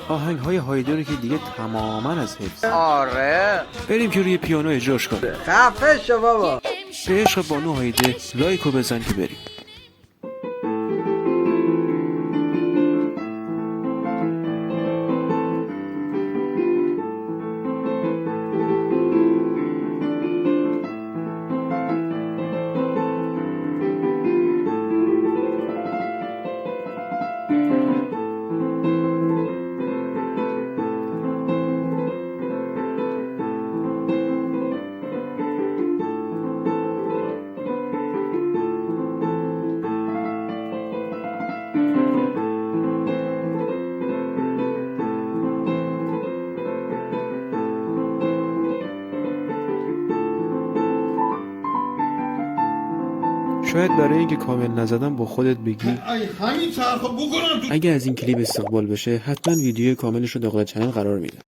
آهنگ‌های هایده رو که دیگه تماما از حفظ. آره بریم که روی پیانو اجراش کنیم. خفه شو بابا. به عشق بانو هایده لایکو بزن که بریم. شاید برای اینکه کامل نزدم با خودت بگی اگه از این کلیپ استقبال بشه حتما ویدیو کاملش رو داخل چنل قرار میده.